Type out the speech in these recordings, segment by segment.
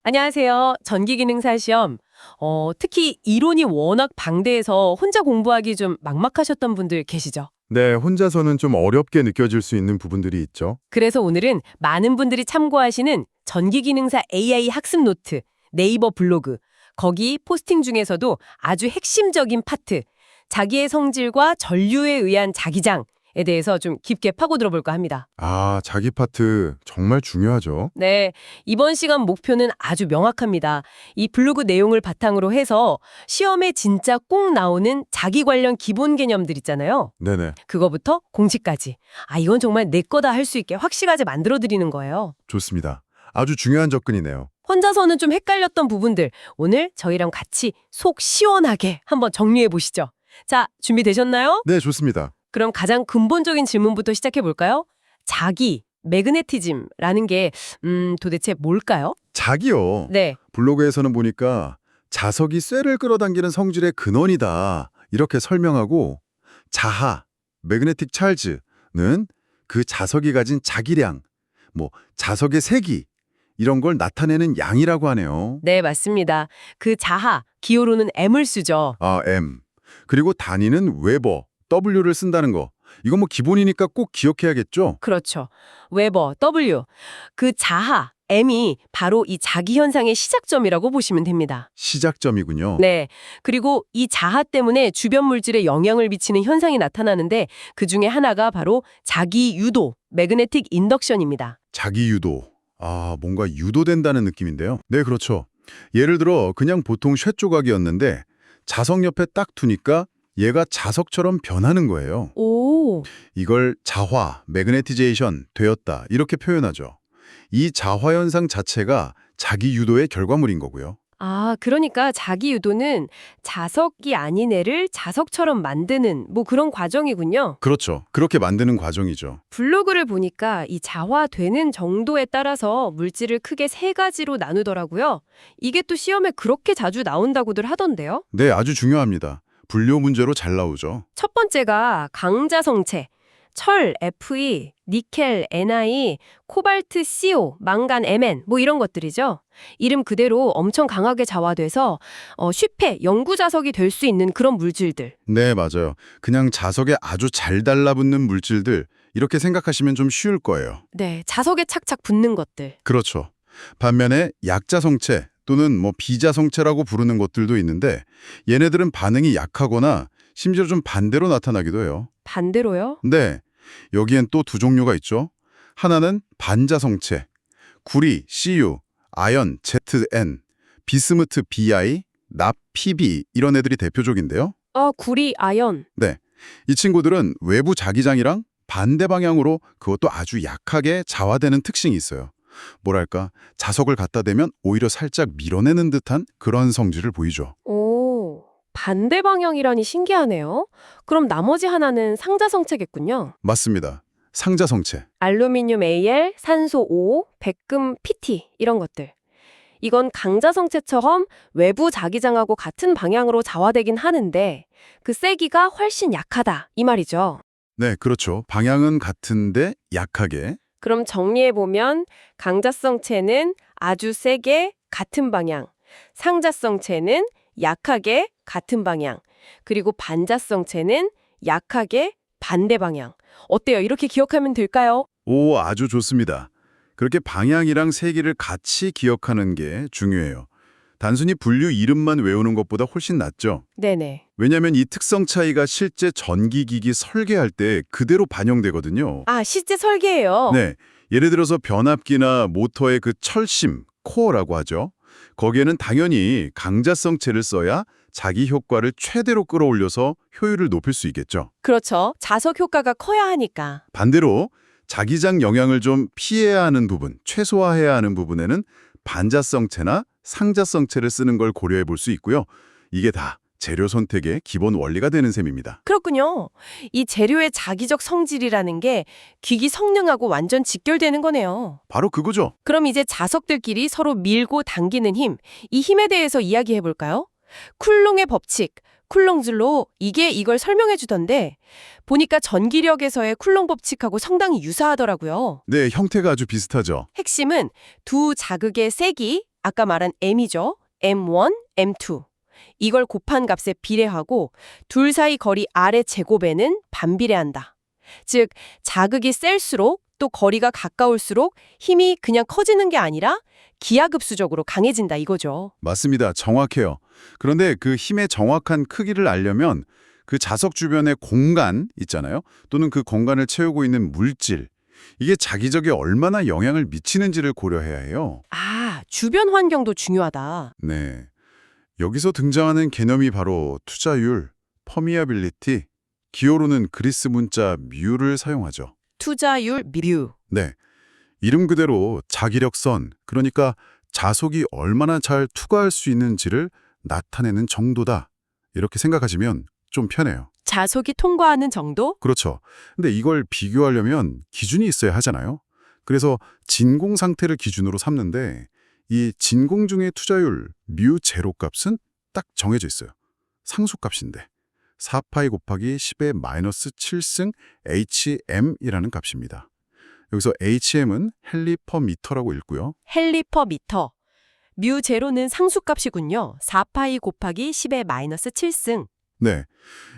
안녕하세요. 전기기능사 시험. 특히 이론이 워낙 방대해서 혼자 공부하기 좀 막막하셨던 분들 계시죠? 네, 혼자서는 좀 어렵게 느껴질 수 있는 부분들이 있죠. 그래서 오늘은 많은 분들이 참고하시는 전기기능사 AI 학습 노트, 네이버 블로그, 거기 포스팅 중에서도 아주 핵심적인 파트, 자기의 성질과 전류에 의한 자기장에 대해서 좀 깊게 파고들어 볼까 합니다. 아, 자기 파트 정말 중요하죠. 네, 이번 시간 목표는 아주 명확합니다. 이 블로그 내용을 바탕으로 해서 시험에 진짜 꼭 나오는 자기 관련 기본 개념들 있잖아요. 네네, 그거부터 공식까지. 이건 정말 내 거다 할 수 있게 확실하게 만들어드리는 거예요. 좋습니다. 아주 중요한 접근이네요. 혼자서는 좀 헷갈렸던 부분들, 오늘 저희랑 같이 속 시원하게 한번 정리해 보시죠. 자, 준비되셨나요? 네, 좋습니다. 그럼 가장 근본적인 질문부터 시작해 볼까요? 자기, 매그네티즘라는 게 도대체 뭘까요? 자기요. 네. 블로그에서는 보니까 자석이 쇠를 끌어당기는 성질의 근원이다. 이렇게 설명하고 자하, 매그네틱 찰즈는 그 자석이 가진 자기량, 자석의 세기 이런 걸 나타내는 양이라고 하네요. 네, 맞습니다. 그 자하, 기호로는 M을 쓰죠. 아, M. 그리고 단위는 웨버, W를 쓴다는 거. 이거 기본이니까 꼭 기억해야겠죠? 그렇죠. 웨버, W. 그 자하, M이 바로 이 자기 현상의 시작점이라고 보시면 됩니다. 시작점이군요. 네. 그리고 이 자하 때문에 주변 물질에 영향을 미치는 현상이 나타나는데 그 중에 하나가 바로 자기 유도, 매그네틱 인덕션입니다. 자기 유도. 아, 뭔가 유도된다는 느낌인데요. 네, 그렇죠. 예를 들어 그냥 보통 쇠 조각이었는데 자석 옆에 딱 두니까 얘가 자석처럼 변하는 거예요. 오. 이걸 자화, 매그네티제이션, 되었다 이렇게 표현하죠. 이 자화 현상 자체가 자기 유도의 결과물인 거고요. 그러니까 자기 유도는 자석이 아닌 애를 자석처럼 만드는 그런 과정이군요. 그렇죠. 그렇게 만드는 과정이죠. 블로그를 보니까 이 자화되는 정도에 따라서 물질을 크게 세 가지로 나누더라고요. 이게 또 시험에 그렇게 자주 나온다고들 하던데요. 네, 아주 중요합니다. 분류 문제로 잘 나오죠. 첫 번째가 강자성체, 철 Fe, 니켈 Na, 코발트 Co, 망간 Mn 이런 것들이죠. 이름 그대로 엄청 강하게 자화돼서 쉽게 영구자석이 될 수 있는 그런 물질들. 네, 맞아요. 그냥 자석에 아주 잘 달라붙는 물질들 이렇게 생각하시면 좀 쉬울 거예요. 네, 자석에 착착 붙는 것들. 그렇죠. 반면에 약자성체 또는 비자성체라고 부르는 것들도 있는데 얘네들은 반응이 약하거나 심지어 좀 반대로 나타나기도 해요. 반대로요? 네, 여기엔 또 두 종류가 있죠. 하나는 반자성체, 구리 Cu, 아연 Zn, 비스무트 Bi, 납 Pb 이런 애들이 대표적인데요. 구리, 아연. 네, 이 친구들은 외부 자기장이랑 반대 방향으로 그것도 아주 약하게 자화되는 특징이 있어요. 뭐랄까, 자석을 갖다 대면 오히려 살짝 밀어내는 듯한 그런 성질을 보이죠. 오, 반대 방향이라니 신기하네요. 그럼 나머지 하나는 상자성체겠군요. 맞습니다. 상자성체. 알루미늄 Al, 산소 O, 백금 PT 이런 것들. 이건 강자성체처럼 외부 자기장하고 같은 방향으로 자화되긴 하는데 그 세기가 훨씬 약하다 이 말이죠. 네, 그렇죠. 방향은 같은데 약하게. 그럼 정리해보면 강자성체는 아주 세게 같은 방향, 상자성체는 약하게 같은 방향, 그리고 반자성체는 약하게 반대 방향. 어때요? 이렇게 기억하면 될까요? 오, 아주 좋습니다. 그렇게 방향이랑 세기를 같이 기억하는 게 중요해요. 단순히 분류 이름만 외우는 것보다 훨씬 낫죠. 네네. 왜냐하면 이 특성 차이가 실제 전기기기 설계할 때 그대로 반영되거든요. 실제 설계예요. 네, 예를 들어서 변압기나 모터의 그 철심, 코어라고 하죠. 거기에는 당연히 강자성체를 써야 자기 효과를 최대로 끌어올려서 효율을 높일 수 있겠죠. 그렇죠. 자석 효과가 커야 하니까. 반대로 자기장 영향을 좀 피해야 하는 부분, 최소화해야 하는 부분에는 반자성체나 상자성체를 쓰는 걸 고려해 볼 수 있고요. 이게 다 재료 선택의 기본 원리가 되는 셈입니다. 그렇군요. 이 재료의 자기적 성질이라는 게 기기 성능하고 완전 직결되는 거네요. 바로 그거죠. 그럼 이제 자석들끼리 서로 밀고 당기는 힘, 이 힘에 대해서 이야기해 볼까요? 쿨롱의 법칙, 쿨롱즐로 이게 이걸 설명해 주던데 보니까 전기력에서의 쿨롱 법칙하고 상당히 유사하더라고요. 네, 형태가 아주 비슷하죠. 핵심은 두 자극의 세기, 아까 말한 M이죠. M1, M2. 이걸 곱한 값에 비례하고 둘 사이 거리 R의 제곱에는 반비례한다. 즉, 자극이 셀수록 또 거리가 가까울수록 힘이 그냥 커지는 게 아니라 기하급수적으로 강해진다 이거죠. 맞습니다. 정확해요. 그런데 그 힘의 정확한 크기를 알려면 그 자석 주변의 공간 있잖아요. 또는 그 공간을 채우고 있는 물질. 이게 자기적에 얼마나 영향을 미치는지를 고려해야 해요. 아, 주변 환경도 중요하다. 네. 여기서 등장하는 개념이 바로 투자율, 퍼미어빌리티, 기호로는 그리스 문자 뮤를 사용하죠. 투자율 뮤. 네. 이름 그대로 자기력선, 그러니까 자석이 얼마나 잘 투과할 수 있는지를 나타내는 정도다. 이렇게 생각하시면 좀 편해요. 자석이 통과하는 정도? 그렇죠. 근데 이걸 비교하려면 기준이 있어야 하잖아요. 그래서 진공 상태를 기준으로 삼는데 이 진공 중의 투자율 뮤 제로 값은 딱 정해져 있어요. 상수값인데 4파이 곱하기 10의 마이너스 7승 HM이라는 값입니다. 여기서 HM은 헨리 퍼 미터라고 읽고요. 헨리 퍼 미터. 뮤 제로는 상수값이군요. 4파이 곱하기 10의 마이너스 7승. 네,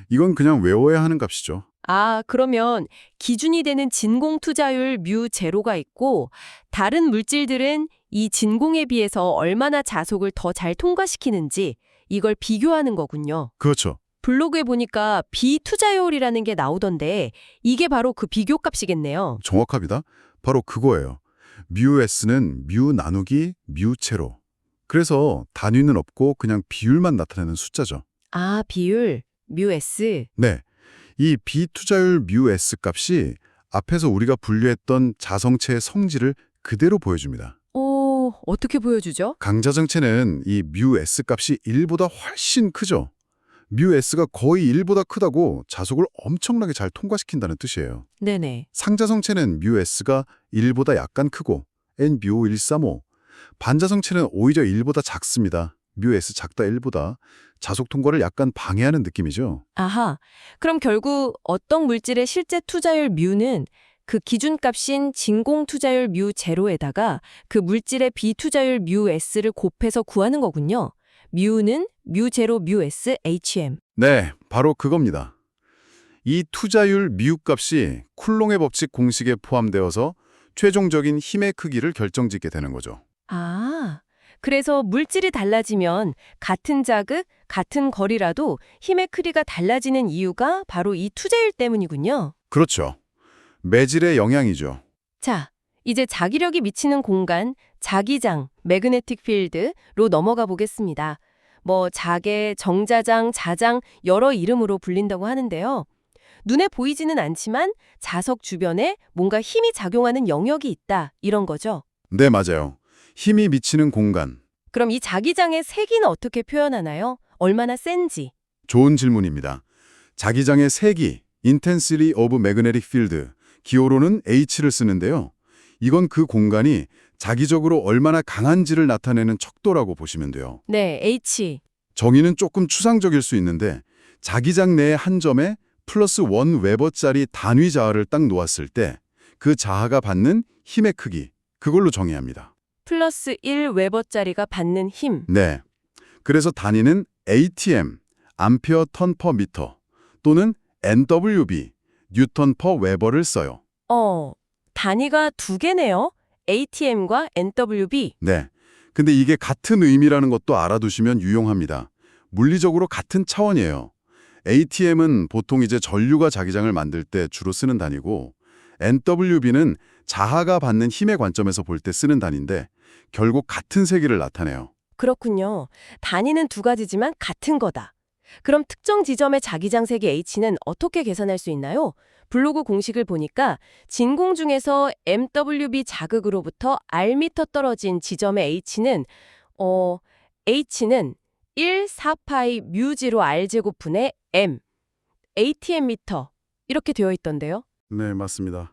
이건 그냥 외워야 하는 값이죠. 아, 그러면 기준이 되는 진공 투자율 뮤 제로가 있고 다른 물질들은 이 진공에 비해서 얼마나 자속을 더 잘 통과시키는지 이걸 비교하는 거군요. 그렇죠. 블로그에 보니까 비투자율이라는 게 나오던데 이게 바로 그 비교값이겠네요. 정확합니다. 바로 그거예요. 뮤 S는 뮤 나누기 뮤 제로. 그래서 단위는 없고 그냥 비율만 나타내는 숫자죠. 아, 비율, 뮤 S. 네, 이 비투자율 뮤 S 값이 앞에서 우리가 분류했던 자성체의 성질을 그대로 보여줍니다. 오, 어떻게 보여주죠? 강자성체는 이 뮤 S 값이 1보다 훨씬 크죠. 뮤 S가 거의 1보다 크다고 자속을 엄청나게 잘 통과시킨다는 뜻이에요. 네네. 상자성체는 뮤 S가 1보다 약간 크고 NBO135. 반자성체는 오히려 1보다 작습니다. 뮤 S 작다 1보다. 자속 통과를 약간 방해하는 느낌이죠. 아하, 그럼 결국 어떤 물질의 실제 투자율 뮤는 그 기준값인 진공 투자율 뮤 제로에다가 그 물질의 비투자율 뮤 S를 곱해서 구하는 거군요. 뮤는 뮤 제로 뮤 S HM. 네, 바로 그겁니다. 이 투자율 뮤 값이 쿨롱의 법칙 공식에 포함되어서 최종적인 힘의 크기를 결정짓게 되는 거죠. 아, 그래서 물질이 달라지면 같은 자극, 같은 거리라도 힘의 크기가 달라지는 이유가 바로 이 투자율 때문이군요. 그렇죠. 매질의 영향이죠. 자, 이제 자기력이 미치는 공간, 자기장, 매그네틱 필드로 넘어가 보겠습니다. 뭐 자개, 정자장, 자장 여러 이름으로 불린다고 하는데요. 눈에 보이지는 않지만 자석 주변에 뭔가 힘이 작용하는 영역이 있다, 이런 거죠. 네, 맞아요. 힘이 미치는 공간. 그럼 이 자기장의 세기는 어떻게 표현하나요? 얼마나 센지. 좋은 질문입니다. 자기장의 세기, Intensity of Magnetic Field, 기호로는 H를 쓰는데요. 이건 그 공간이 자기적으로 얼마나 강한지를 나타내는 척도라고 보시면 돼요. 네, H. 정의는 조금 추상적일 수 있는데 자기장 내의 한 점에 플러스 1 웨버짜리 단위 자하를 딱 놓았을 때 그 자하가 받는 힘의 크기, 그걸로 정의합니다. 플러스 1 웨버짜리가 받는 힘. 네. 그래서 단위는 ATM, 암페어 턴 퍼 미터 또는 NWB, 뉴턴 퍼 웨버를 써요. 단위가 두 개네요. ATM과 NWB. 네. 근데 이게 같은 의미라는 것도 알아두시면 유용합니다. 물리적으로 같은 차원이에요. ATM은 보통 이제 전류가 자기장을 만들 때 주로 쓰는 단위고 NWB는 자하가 받는 힘의 관점에서 볼 때 쓰는 단위인데 결국 같은 세기를 나타내요. 그렇군요. 단위는 두 가지지만 같은 거다. 그럼 특정 지점의 자기장 세기 H는 어떻게 계산할 수 있나요? 블로그 공식을 보니까 진공 중에서 MWB 자극으로부터 R미터 떨어진 지점의 H는 1, 4파이 뮤지로 R제곱분의 M, ATM미터 이렇게 되어 있던데요. 네, 맞습니다.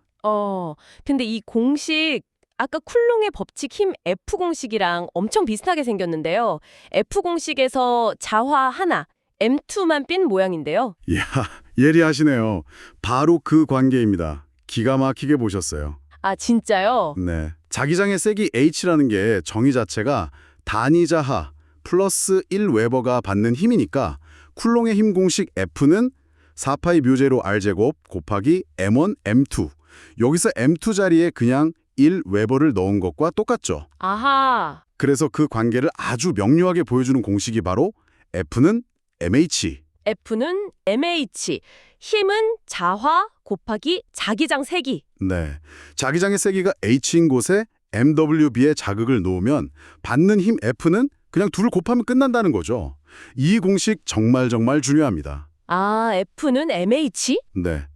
근데 이 공식 아까 쿨롱의 법칙 힘 F 공식이랑 엄청 비슷하게 생겼는데요. F 공식에서 자화 하나, M2만 삔 모양인데요. 이야, 예리하시네요. 바로 그 관계입니다. 기가 막히게 보셨어요. 아, 진짜요? 네. 자기장의 세기 H라는 게 정의 자체가 단위 자하 플러스 1웨버가 받는 힘이니까 쿨롱의 힘 공식 F는 4파이 뮤제로 R제곱 곱하기 M1, M2. 여기서 M2 자리에 그냥 1웨버를 넣은 것과 똑같죠. 아하. 그래서 그 관계를 아주 명료하게 보여주는 공식이 바로 F는 MH. F는 MH, 힘은 자화 곱하기 자기장 세기. 네. 자기장의 세기가 H인 곳에 MWB의 자극을 놓으면 받는 힘 F는 그냥 둘을 곱하면 끝난다는 거죠. 이 공식 정말 중요합니다. 아, F는 MH? 네.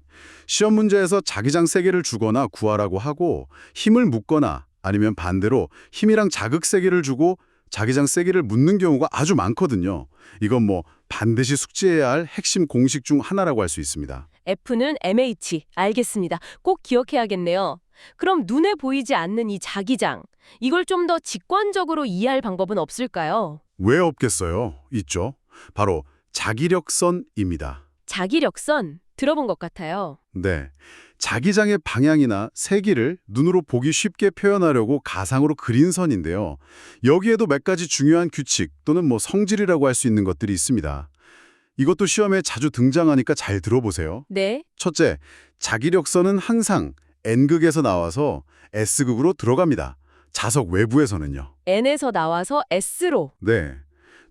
시험 문제에서 자기장 세기를 주거나 구하라고 하고 힘을 묻거나 아니면 반대로 힘이랑 자극 세기를 주고 자기장 세기를 묻는 경우가 아주 많거든요. 이건 뭐 반드시 숙지해야 할 핵심 공식 중 하나라고 할 수 있습니다. F는 MH. 알겠습니다. 꼭 기억해야겠네요. 그럼 눈에 보이지 않는 이 자기장, 이걸 좀 더 직관적으로 이해할 방법은 없을까요? 왜 없겠어요? 있죠. 바로 자기력선입니다. 자기력선, 들어본 것 같아요. 네. 자기장의 방향이나 세기를 눈으로 보기 쉽게 표현하려고 가상으로 그린 선인데요. 여기에도 몇 가지 중요한 규칙 또는 뭐 성질이라고 할 수 있는 것들이 있습니다. 이것도 시험에 자주 등장하니까 잘 들어보세요. 네. 첫째, 자기력선은 항상 N극에서 나와서 S극으로 들어갑니다. 자석 외부에서는요. N에서 나와서 S로. 네.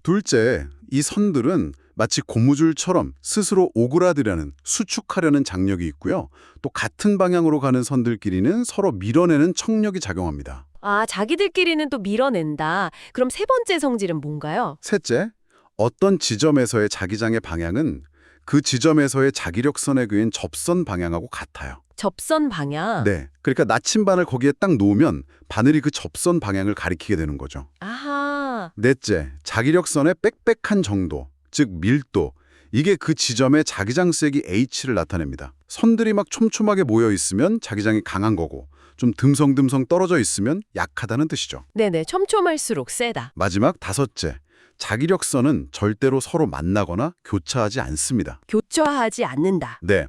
둘째, 이 선들은 마치 고무줄처럼 스스로 오그라들려는, 수축하려는 장력이 있고요. 또 같은 방향으로 가는 선들끼리는 서로 밀어내는 척력이 작용합니다. 아, 자기들끼리는 또 밀어낸다. 그럼 세 번째 성질은 뭔가요? 셋째, 어떤 지점에서의 자기장의 방향은 그 지점에서의 자기력선에 그인 접선 방향하고 같아요. 접선 방향. 네. 그러니까 나침반을 거기에 딱 놓으면 바늘이 그 접선 방향을 가리키게 되는 거죠. 아하. 넷째, 자기력선의 빽빽한 정도, 즉 밀도. 이게 그 지점의 자기장 세기 H를 나타냅니다. 선들이 막 촘촘하게 모여 있으면 자기장이 강한 거고 좀 듬성듬성 떨어져 있으면 약하다는 뜻이죠. 네네, 촘촘할수록 세다. 마지막 다섯째, 자기력선은 절대로 서로 만나거나 교차하지 않습니다. 교차하지 않는다. 네.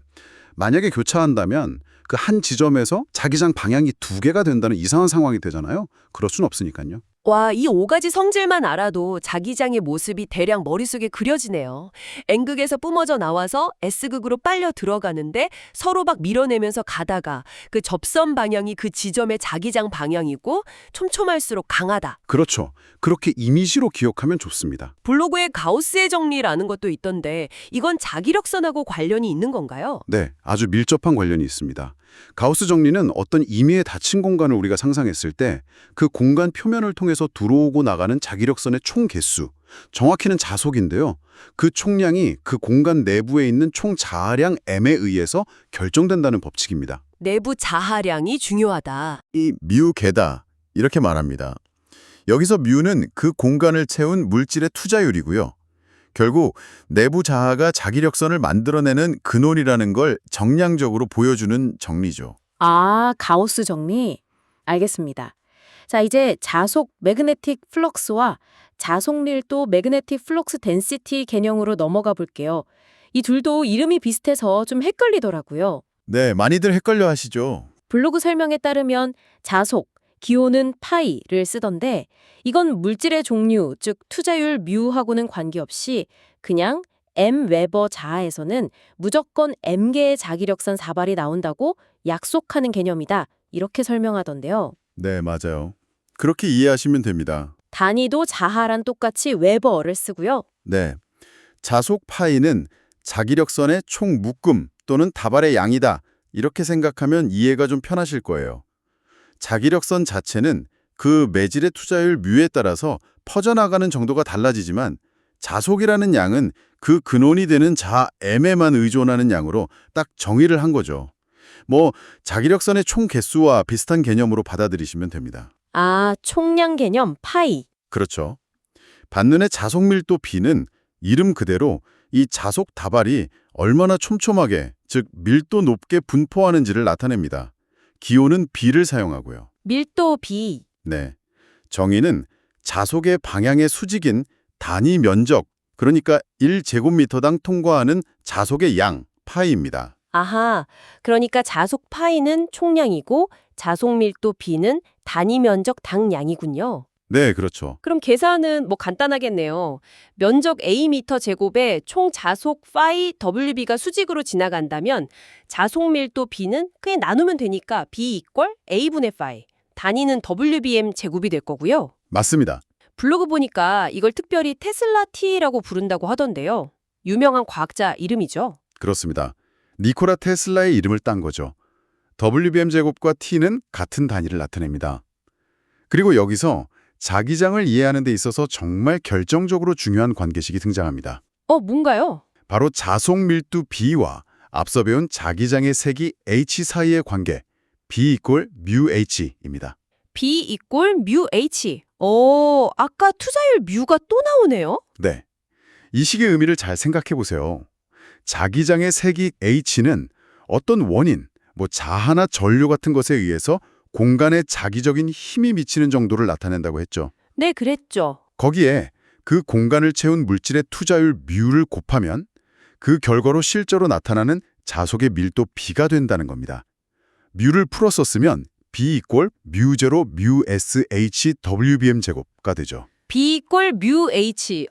만약에 교차한다면 그 한 지점에서 자기장 방향이 두 개가 된다는 이상한 상황이 되잖아요. 그럴 순 없으니까요. 와, 이 5가지 성질만 알아도 자기장의 모습이 대략 머릿속에 그려지네요. N극에서 뿜어져 나와서 S극으로 빨려 들어가는데 서로 막 밀어내면서 가다가 그 접선 방향이 그 지점의 자기장 방향이고 촘촘할수록 강하다. 그렇죠. 그렇게 이미지로 기억하면 좋습니다. 블로그에 가우스의 정리라는 것도 있던데 이건 자기력선하고 관련이 있는 건가요? 네, 아주 밀접한 관련이 있습니다. 가우스 정리는 어떤 임의의 닫힌 공간을 우리가 상상했을 때 그 공간 표면을 통해서 들어오고 나가는 자기력선의 총 개수, 정확히는 자속인데요. 그 총량이 그 공간 내부에 있는 총 자하량 M에 의해서 결정된다는 법칙입니다. 내부 자하량이 중요하다. 이 뮤게다 이렇게 말합니다. 여기서 뮤는 그 공간을 채운 물질의 투자율이고요. 결국 내부 자하가 자기력선을 만들어내는 근원이라는 걸 정량적으로 보여주는 정리죠. 아, 가우스 정리? 알겠습니다. 자, 이제 자속 매그네틱 플럭스와 자속밀도 매그네틱 플럭스 덴시티 개념으로 넘어가 볼게요. 이 둘도 이름이 비슷해서 좀 헷갈리더라고요. 네, 많이들 헷갈려 하시죠. 블로그 설명에 따르면 자속, 기호는 파이를 쓰던데 이건 물질의 종류, 즉 투자율 뮤하고는 관계없이 그냥 M 웨버 자하에서는 무조건 M개의 자기력선 사발이 나온다고 약속하는 개념이다. 이렇게 설명하던데요. 네, 맞아요. 그렇게 이해하시면 됩니다. 단위도 자하랑 똑같이 웨버를 쓰고요. 네, 자속 파이는 자기력선의 총 묶음 또는 다발의 양이다. 이렇게 생각하면 이해가 좀 편하실 거예요. 자기력선 자체는 그 매질의 투자율 뮤에 따라서 퍼져나가는 정도가 달라지지만 자속이라는 양은 그 근원이 되는 자하 M에만 의존하는 양으로 딱 정의를 한 거죠. 뭐 자기력선의 총 개수와 비슷한 개념으로 받아들이시면 됩니다. 아, 총량 개념 파이. 그렇죠. 반면에 자속밀도 B는 이름 그대로 이 자속 다발이 얼마나 촘촘하게, 즉 밀도 높게 분포하는지를 나타냅니다. 기호는 B를 사용하고요. 밀도 B. 네. 정의는 자속의 방향의 수직인 단위 면적, 그러니까 1제곱미터당 통과하는 자속의 양, 파이입니다. 아하, 그러니까 자속 파이는 총량이고 자속 밀도 B는 단위 면적 당 양이군요. 네, 그렇죠. 그럼 계산은 뭐 간단하겠네요. 면적 A미터 제곱에 총 자속 파이 WB가 수직으로 지나간다면 자속 밀도 B는 그냥 나누면 되니까 B 이퀄 A분의 파이. 단위는 WBM 제곱이 될 거고요. 맞습니다. 블로그 보니까 이걸 특별히 테슬라 T라고 부른다고 하던데요. 유명한 과학자 이름이죠. 그렇습니다. 니콜라 테슬라의 이름을 딴 거죠. WBM 제곱과 T는 같은 단위를 나타냅니다. 그리고 여기서 자기장을 이해하는 데 있어서 정말 결정적으로 중요한 관계식이 등장합니다. 뭔가요? 바로 자속 밀도 B와 앞서 배운 자기장의 세기 H 사이의 관계, B 이퀄 뮤 H입니다. B 이퀄 뮤 H. 아까 투자율 뮤가 또 나오네요. 네. 이 식의 의미를 잘 생각해 보세요. 자기장의 세기 H는 어떤 원인, 자하나 전류 같은 것에 의해서 공간에 자기적인 힘이 미치는 정도를 나타낸다고 했죠. 네, 그랬죠. 거기에 그 공간을 채운 물질의 투자율 뮤를 곱하면 그 결과로 실제로 나타나는 자속의 밀도 B가 된다는 겁니다. 뮤를 풀어 썼으면 B 이퀄 뮤제로 뮤 SH WBM 제곱가 되죠. B 이퀄 뮤 H.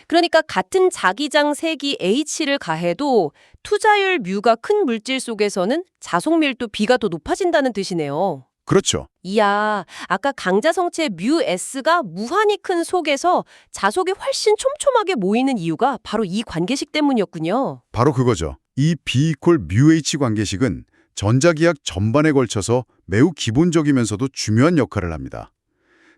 그러니까 같은 자기장 세기 H를 가해도 투자율 뮤가 큰 물질 속에서는 자속 밀도 B가 더 높아진다는 뜻이네요. 그렇죠. 이야, 아까 강자성체 뮤 S가 무한히 큰 속에서 자속이 훨씬 촘촘하게 모이는 이유가 바로 이 관계식 때문이었군요. 바로 그거죠. 이 B 이퀄 뮤 H 관계식은 전자기학 전반에 걸쳐서 매우 기본적이면서도 중요한 역할을 합니다.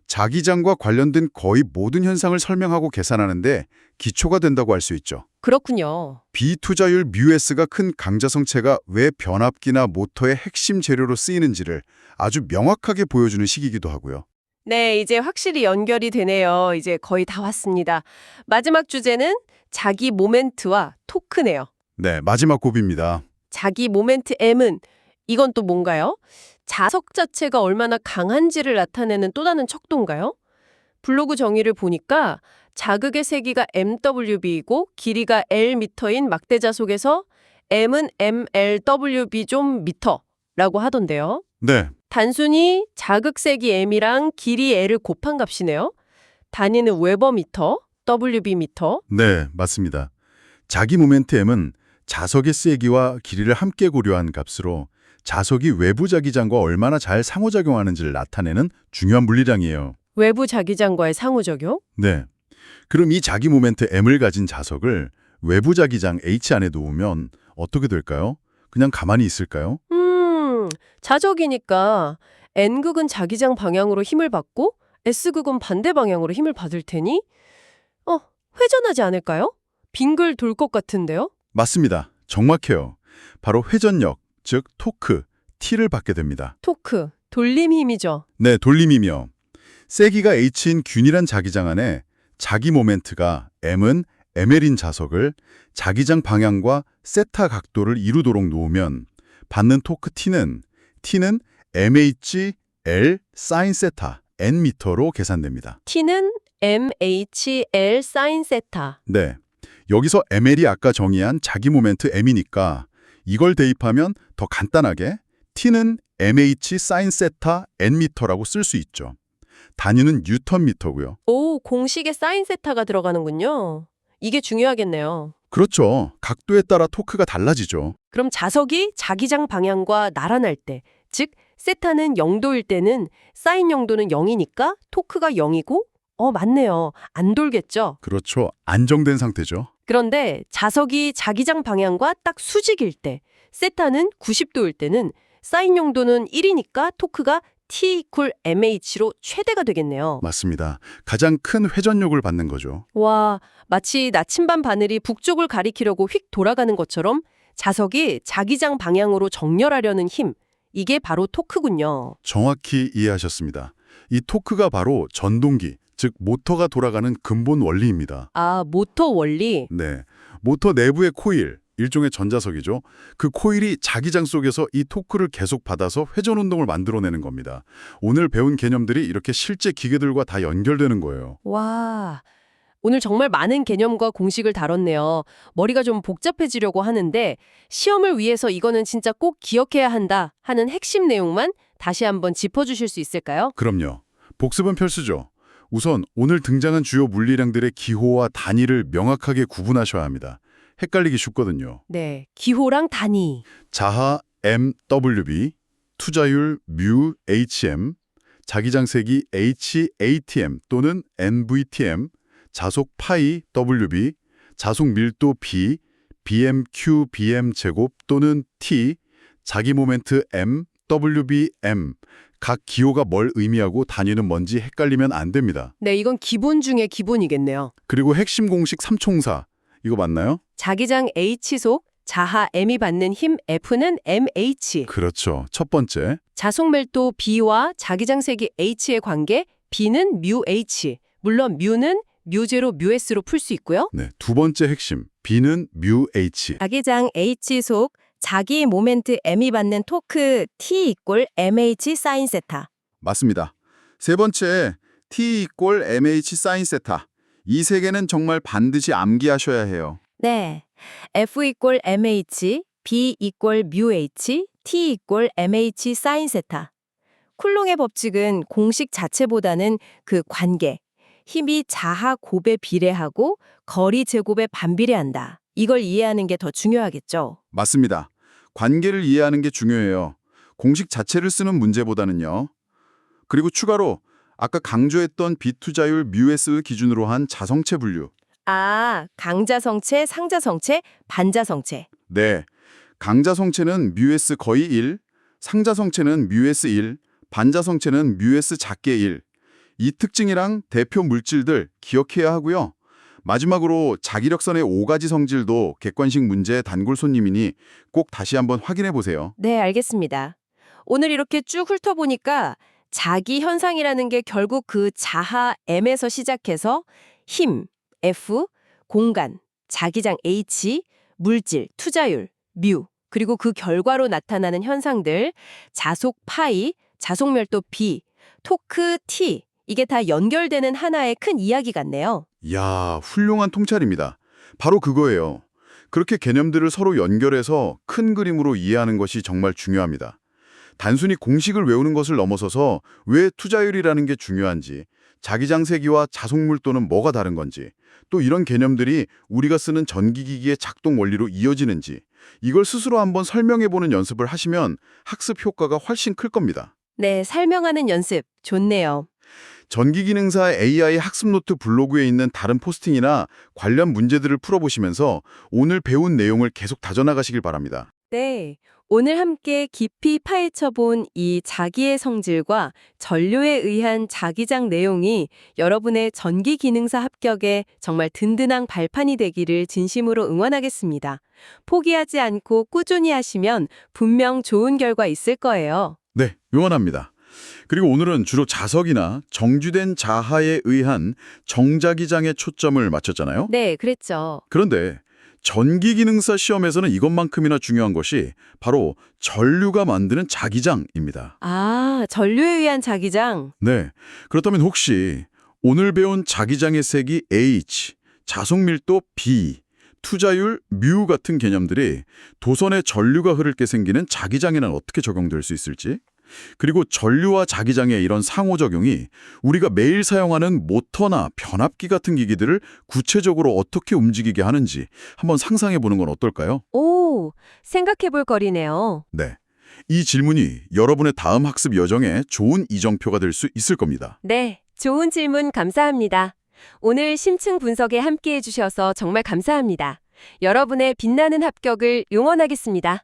자기장과 관련된 거의 모든 현상을 설명하고 계산하는데 기초가 된다고 할 수 있죠. 그렇군요. 비투자율 뮤S가 큰 강자성체가 왜 변압기나 모터의 핵심 재료로 쓰이는지를 아주 명확하게 보여주는 식이기도 하고요. 네, 이제 확실히 연결이 되네요. 이제 거의 다 왔습니다. 마지막 주제는 자기 모멘트와 토크네요. 네, 마지막 곱입니다. 자기 모멘트 M은 이건 또 뭔가요? 자석 자체가 얼마나 강한지를 나타내는 또 다른 척도인가요? 블로그 정의를 보니까 자극의 세기가 MWB이고 길이가 L미터인 막대 자속에서 M은 MLWB 좀 미터라고 하던데요. 네, 단순히 자극 세기 M이랑 길이 L을 곱한 값이네요. 단위는 웨버미터, WB미터. 네, 맞습니다. 자기 모멘트 M은 자석의 세기와 길이를 함께 고려한 값으로 자석이 외부 자기장과 얼마나 잘 상호작용하는지를 나타내는 중요한 물리량이에요. 외부 자기장과의 상호작용? 네. 그럼 이 자기 모멘트 M을 가진 자석을 외부 자기장 H 안에 놓으면 어떻게 될까요? 그냥 가만히 있을까요? 자적이니까 N극은 자기장 방향으로 힘을 받고 S극은 반대 방향으로 힘을 받을 테니 회전하지 않을까요? 빙글 돌 것 같은데요? 맞습니다. 정확해요. 바로 회전력, 즉 토크, T를 받게 됩니다. 토크, 돌림 힘이죠. 네, 돌림이며 세기가 H인 균일한 자기장 안에 자기 모멘트가 M은 ML인 자석을 자기장 방향과 세타 각도를 이루도록 놓으면 받는 토크 T는 MH L 사인 세타 N미터로 계산됩니다. T는 MHL 사인 세타. 네, 여기서 ML이 아까 정의한 자기 모멘트 M이니까 이걸 대입하면 더 간단하게 T는 MH 사인 세타 N미터라고 쓸 수 있죠. 단위는 뉴턴미터고요. 오, 공식에 사인 세타가 들어가는군요. 이게 중요하겠네요. 그렇죠. 각도에 따라 토크가 달라지죠. 그럼 자석이 자기장 방향과 나란할 때, 즉 세타는 0도일 때는 사인 0도는 0이니까 토크가 0이고 맞네요. 안 돌겠죠? 그렇죠. 안정된 상태죠. 그런데 자석이 자기장 방향과 딱 수직일 때, 세타는 90도일 때는 사인 0도는 1이니까 토크가 T 이퀄 MH로 최대가 되겠네요. 맞습니다. 가장 큰 회전력을 받는 거죠. 와, 마치 나침반 바늘이 북쪽을 가리키려고 휙 돌아가는 것처럼 자석이 자기장 방향으로 정렬하려는 힘, 이게 바로 토크군요. 정확히 이해하셨습니다. 이 토크가 바로 전동기, 즉 모터가 돌아가는 근본 원리입니다. 아, 모터 원리. 네, 모터 내부의 코일, 일종의 전자석이죠. 그 코일이 자기장 속에서 이 토크를 계속 받아서 회전 운동을 만들어내는 겁니다. 오늘 배운 개념들이 이렇게 실제 기계들과 다 연결되는 거예요. 와, 오늘 정말 많은 개념과 공식을 다뤘네요. 머리가 좀 복잡해지려고 하는데 시험을 위해서 이거는 진짜 꼭 기억해야 한다 하는 핵심 내용만 다시 한번 짚어주실 수 있을까요? 그럼요. 복습은 필수죠. 우선 오늘 등장한 주요 물리량들의 기호와 단위를 명확하게 구분하셔야 합니다. 헷갈리기 쉽거든요. 네, 기호랑 단위. 자하 MWB, 투자율 HM, 자기장세기 HATM 또는 NVTM, 자속 파이 WB, 자속 밀도 B, BMQ BM 제곱 또는 T, 자기 모멘트 M, WBM. 각 기호가 뭘 의미하고 단위는 뭔지 헷갈리면 안 됩니다. 네, 이건 기본 중에 기본이겠네요. 그리고 핵심 공식 삼총사. 이거 맞나요? 자기장 H속, 자하 M이 받는 힘 F는 MH. 그렇죠. 첫 번째. 자속 밀도 B와 자기장 세기 H의 관계 B는 μH. 물론 μ는 μ0 μs로 풀 수 있고요. 네, 두 번째 핵심. B는 μH. 자기장 H속 자기 모멘트 M이 받는 토크 T 이꼴 MH 사인 세타. 맞습니다. 세 번째, T 이꼴 MH 사인 세타. 이 세 개는 정말 반드시 암기하셔야 해요. 네. F 이꼴 MH, B 이꼴 μH, T 이꼴 MH 사인 세타. 쿨롱의 법칙은 공식 자체보다는 그 관계, 힘이 자하 곱에 비례하고 거리 제곱에 반비례한다. 이걸 이해하는 게 더 중요하겠죠. 맞습니다. 관계를 이해하는 게 중요해요. 공식 자체를 쓰는 문제보다는요. 그리고 추가로 아까 강조했던 비투자율 μS 기준으로 한 자성체 분류. 아, 강자성체, 상자성체, 반자성체. 네, 강자성체는 μS 거의 1, 상자성체는 μS 1, 반자성체는 μS 작게 1. 이 특징이랑 대표 물질들 기억해야 하고요. 마지막으로 자기력선의 5가지 성질도 객관식 문제 단골 손님이니 꼭 다시 한번 확인해 보세요. 네, 알겠습니다. 오늘 이렇게 쭉 훑어보니까 자기 현상이라는 게 결국 그 자하 M에서 시작해서 힘, F, 공간, 자기장 H, 물질, 투자율, μ, 그리고 그 결과로 나타나는 현상들, 자속 파이, 자속 밀도 B, 토크 T, 이게 다 연결되는 하나의 큰 이야기 같네요. 이야, 훌륭한 통찰입니다. 바로 그거예요. 그렇게 개념들을 서로 연결해서 큰 그림으로 이해하는 것이 정말 중요합니다. 단순히 공식을 외우는 것을 넘어서서 왜 투자율이라는 게 중요한지, 자기장세기와 자속밀도는 뭐가 다른 건지, 또 이런 개념들이 우리가 쓰는 전기기기의 작동 원리로 이어지는지 이걸 스스로 한번 설명해보는 연습을 하시면 학습 효과가 훨씬 클 겁니다. 네, 설명하는 연습 좋네요. 전기기능사 AI 학습노트 블로그에 있는 다른 포스팅이나 관련 문제들을 풀어보시면서 오늘 배운 내용을 계속 다져나가시길 바랍니다. 네, 오늘 함께 깊이 파헤쳐본 이 자기의 성질과 전류에 의한 자기장 내용이 여러분의 전기기능사 합격에 정말 든든한 발판이 되기를 진심으로 응원하겠습니다. 포기하지 않고 꾸준히 하시면 분명 좋은 결과 있을 거예요. 네, 응원합니다. 그리고 오늘은 주로 자석이나 정주된 자하에 의한 정자기장에 초점을 맞췄잖아요. 네, 그랬죠. 그런데 전기기능사 시험에서는 이것만큼이나 중요한 것이 바로 전류가 만드는 자기장입니다. 아, 전류에 의한 자기장. 네, 그렇다면 혹시 오늘 배운 자기장의 색이 H, 자속밀도 B, 투자율 μ 같은 개념들이 도선에 전류가 흐를 게 생기는 자기장에는 어떻게 적용될 수 있을지, 그리고 전류와 자기장의 이런 상호작용이 우리가 매일 사용하는 모터나 변압기 같은 기기들을 구체적으로 어떻게 움직이게 하는지 한번 상상해 보는 건 어떨까요? 오, 생각해볼 거리네요. 네, 이 질문이 여러분의 다음 학습 여정에 좋은 이정표가 될 수 있을 겁니다. 네, 좋은 질문 감사합니다. 오늘 심층 분석에 함께해 주셔서 정말 감사합니다. 여러분의 빛나는 합격을 응원하겠습니다.